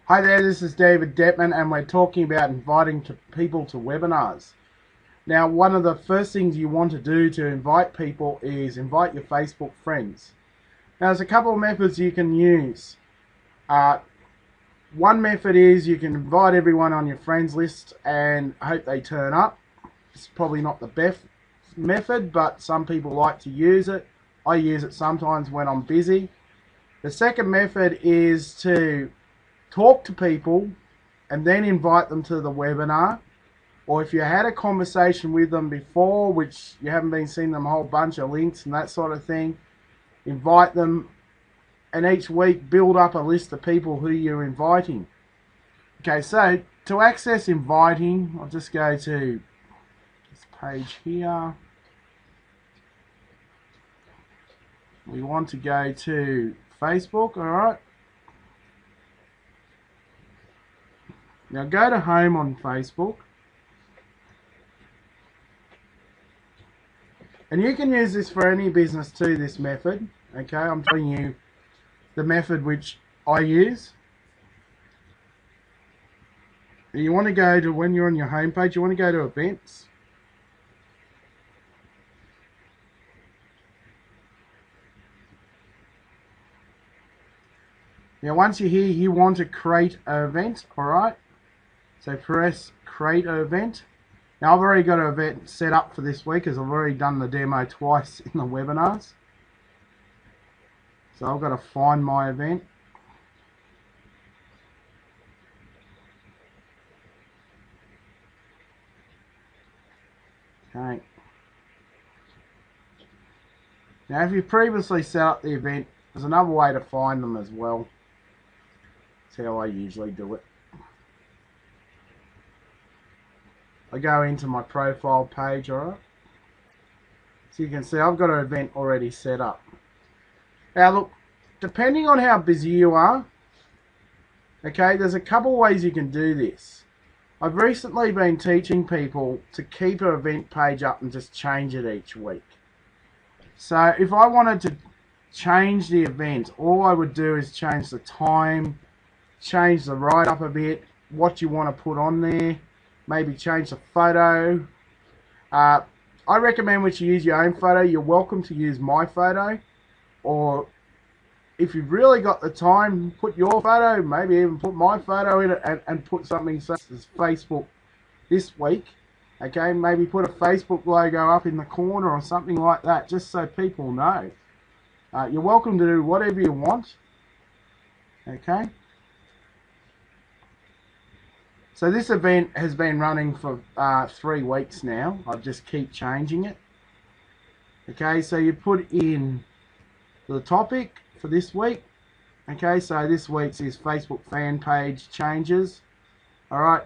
Hi there, this is David Detman, and we're talking about inviting people to webinars. Now, one of the first things you want to do to invite people is invite your Facebook friends. Now, there's a couple of methods you can use. One method is you can invite everyone on your friends list and hope they turn up. It's probably not the best method, but some people like to use it. I use it sometimes when I'm busy. The second method is to talk to people and then invite them to the webinar, or if you had a conversation with them before which you haven't been seeing them a whole bunch of links and that sort of thing, invite them, and each week build up a list of people who you're inviting. Okay, so to access inviting, I'll just go to this page here. We want to go to Facebook. Alright, now go to home on Facebook, and you can use this for any business too, this method. Okay, I'm telling you the method which I use. You want to go to, when you're on your home page, you want to go to events. Now once you're here, you want to create an event. Alright, so press create an event. Now I've already got an event set up for this week as I've already done the demo twice in the webinars. So I've got to find my event. Okay. Now if you previously set up the event, there's another way to find them as well. That's how I usually do it. I go into my profile page, alright? So you can see I've got an event already set up. Now look, depending on how busy you are, okay, there's a couple ways you can do this. I've recently been teaching people to keep an event page up and just change it each week. So if I wanted to change the event, all I would do is change the time, change the write-up a bit, what you want to put on there, maybe change the photo. I recommend that you use your own photo. You're welcome to use my photo, or if you've really got the time, put your photo, maybe even put my photo in it, and put something such as Facebook this week. Okay, maybe put a Facebook logo up in the corner or something like that, just so people know. You're welcome to do whatever you want. Okay. So this event has been running for 3 weeks now. I just keep changing it. Okay, so you put in the topic for this week. Okay, so this week's is Facebook fan page changes. Alright,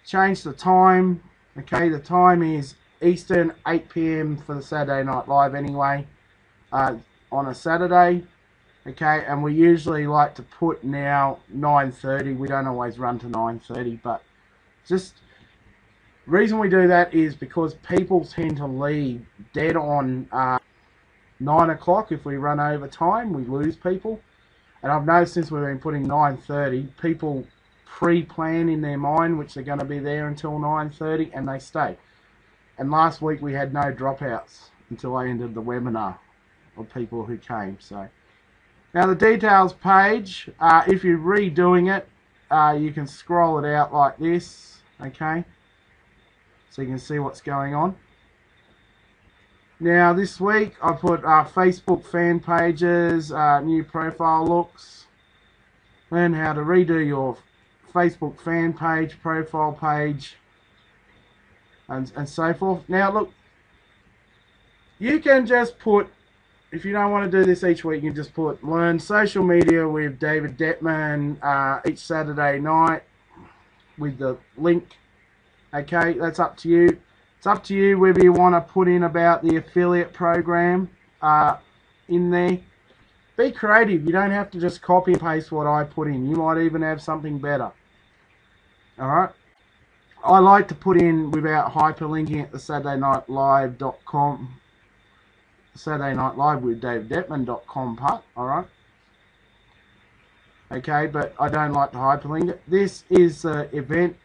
change the time. Okay, the time is Eastern, 8 PM for the Saturday Night Live anyway, on a Saturday. Okay, and we usually like to put now 9:30. We don't always run to 9:30, but just the reason we do that is because people tend to leave dead on 9 o'clock. If we run over time, we lose people. And I've noticed since we've been putting 9:30, people pre-plan in their mind which they're going to be there until 9:30, and they stay. And last week we had no dropouts until I ended the webinar of people who came. So now the details page, if you're redoing it, you can scroll it out like this. Okay, so you can see what's going on. Now this week I put Facebook fan pages, new profile looks, learn how to redo your Facebook fan page, profile page, and so forth. Now look, you can just put, if you don't want to do this each week, you can just put learn social media with David Detman each Saturday night with the link. Okay, that's up to you. It's up to you whether you want to put in about the affiliate program in there. Be creative. You don't have to just copy and paste what I put in. You might even have something better. Alright. I like to put in without hyperlinking at the SaturdayNightLive.com, Saturday Night Live with DavidDetman.com part. Alright. okay, but I don't like to hyperlink it. This is the event.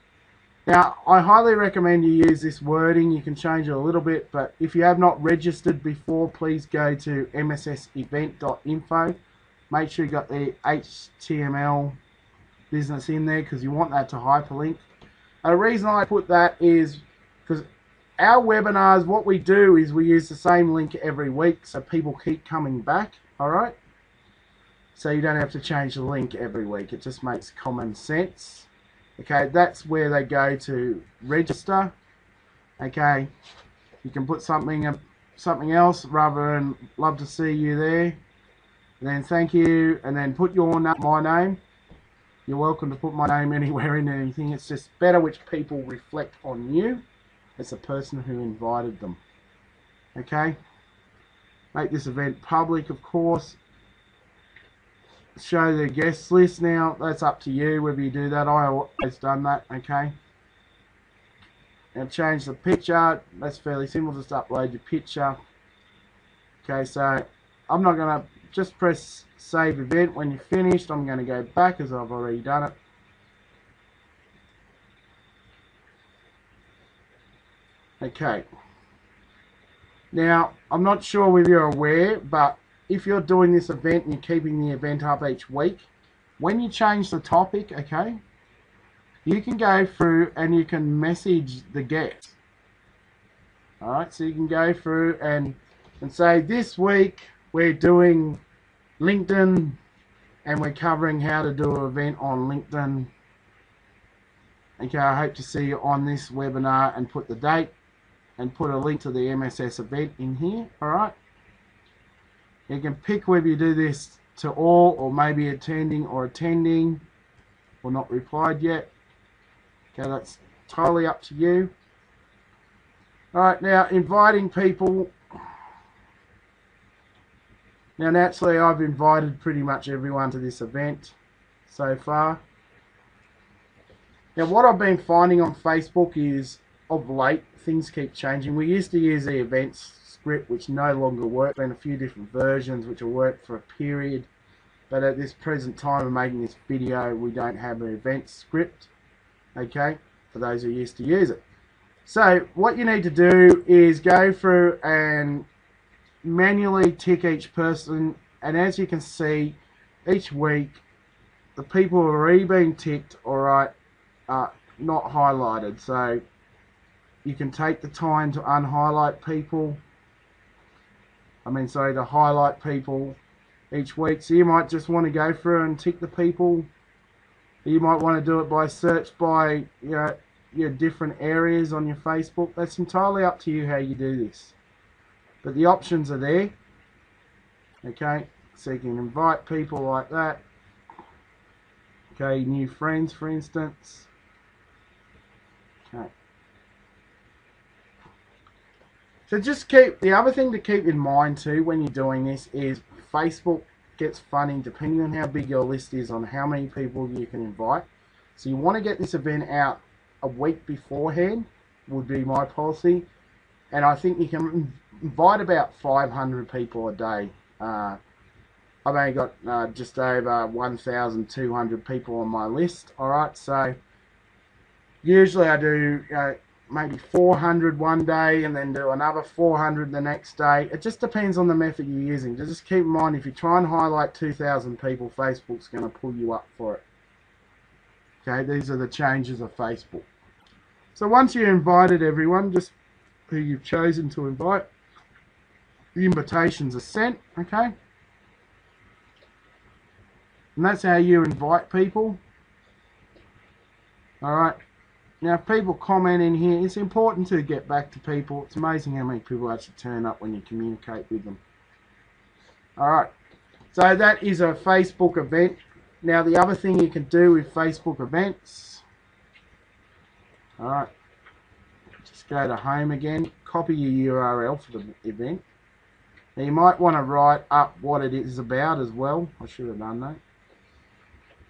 Now, I highly recommend you use this wording. You can change it a little bit, but if you have not registered before, please go to mssevent.info. Make sure you got the HTML business in there because you want that to hyperlink. The reason I put that is because our webinars, what we do is we use the same link every week so people keep coming back, alright? So you don't have to change the link every week. It just makes common sense. Okay, that's where they go to register. Okay, you can put something else rather than love to see you there. And then thank you, and then put my name. You're welcome to put my name anywhere in anything. It's just better which people reflect on you as the person who invited them. Okay, make this event public, of course. Show the guest list. Now that's up to you whether you do that. I always done that. Okay, and change the picture. That's fairly simple. Just upload your picture. Okay, so I'm not gonna just press save event when you're finished. I'm going to go back as I've already done it. Okay, now I'm not sure whether you're aware, but if you're doing this event and you're keeping the event up each week, when you change the topic, okay, you can go through and you can message the guest. Alright, so you can go through and say, this week we're doing LinkedIn and we're covering how to do an event on LinkedIn. Okay, I hope to see you on this webinar, and put the date and put a link to the MSS event in here. Alright, you can pick whether you do this to all or maybe attending or not replied yet. Okay, that's totally up to you. Alright, now inviting people. Now naturally I've invited pretty much everyone to this event so far. Now what I've been finding on Facebook is, of late, things keep changing. We used to use the events script, which no longer works. There's been a few different versions which will work for a period, but at this present time of making this video, we don't have an event script, okay, for those who used to use it. So what you need to do is go through and manually tick each person, and as you can see, each week the people who are already being ticked, alright, are not highlighted. So you can take the time to unhighlight people. To highlight people each week. So you might just want to go through and tick the people. You might want to do it by search by your different areas on your Facebook. That's entirely up to you how you do this. But the options are there. Okay, so you can invite people like that. Okay, new friends for instance. Okay. So just the other thing to keep in mind too when you're doing this is Facebook gets funny depending on how big your list is on how many people you can invite. So you want to get this event out a week beforehand would be my policy. And I think you can invite about 500 people a day. I've only got just over 1,200 people on my list. Alright, so usually I do maybe 400 one day and then do another 400 the next day. It just depends on the method you're using. Just keep in mind, if you try and highlight 2,000 people, Facebook's going to pull you up for it. Okay, these are the changes of Facebook. So once you've invited everyone, just who you've chosen to invite, the invitations are sent, okay? And that's how you invite people. Alright. Now, if people comment in here, it's important to get back to people. It's amazing how many people actually turn up when you communicate with them. Alright, so that is a Facebook event. Now, the other thing you can do with Facebook events, alright, just go to home again, copy your URL for the event. Now, you might want to write up what it is about as well. I should have done that.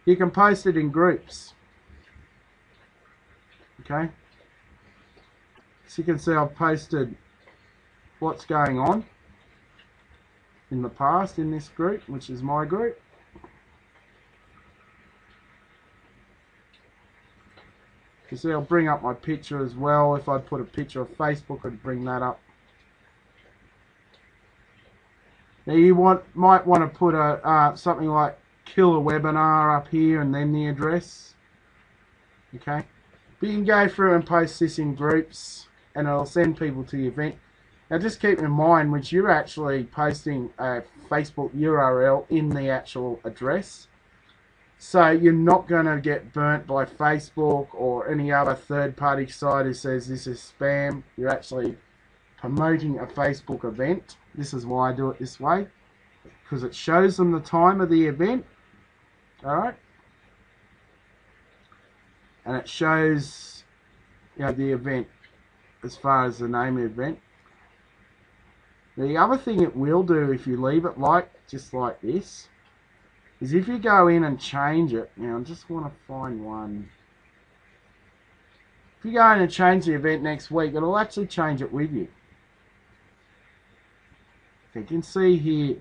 You can post it in groups. Okay, so you can see I've posted what's going on in the past in this group, which is my group. You see, I'll bring up my picture as well. If I'd put a picture of Facebook, I'd bring that up. Now you might want to put a something like kill a webinar up here and then the address. Okay, but you can go through and post this in groups and it'll send people to the event. Now just keep in mind, when you're actually posting a Facebook URL in the actual address, so you're not going to get burnt by Facebook or any other third-party site who says this is spam. You're actually promoting a Facebook event. This is why I do it this way, because it shows them the time of the event. Alright, and it shows, you know, the event as far as the name of the event. The other thing it will do if you leave it just like this is if you go in and change it. Now I just want to find one. If you go in and change the event next week, it'll actually change it with you. You can see here.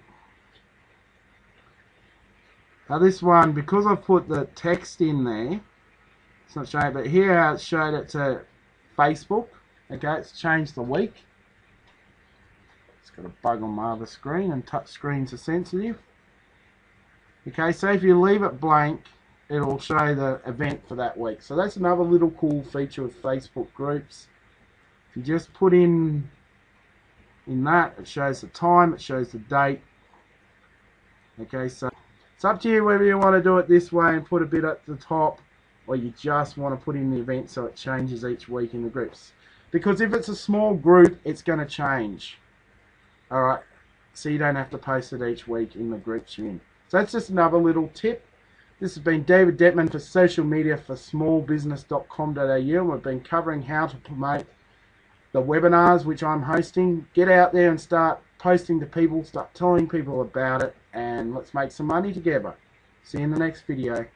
Now this one, because I've put the text in there, it's not showing, but here it's showed it to Facebook. Okay, it's changed the week. It's got a bug on my other screen, and touch screens are sensitive. Okay, so if you leave it blank, it'll show the event for that week. So that's another little cool feature of Facebook groups. If you just put in that, it shows the time, it shows the date. Okay, so it's up to you whether you want to do it this way and put a bit at the top, or you just want to put in the event so it changes each week in the groups. Because if it's a small group, it's going to change. Alright, so you don't have to post it each week in the groups you're in. So that's just another little tip. This has been David Detman for social media for smallbusiness.com.au, and we've been covering how to promote the webinars which I'm hosting. Get out there and start posting to people, start telling people about it, and let's make some money together. See you in the next video.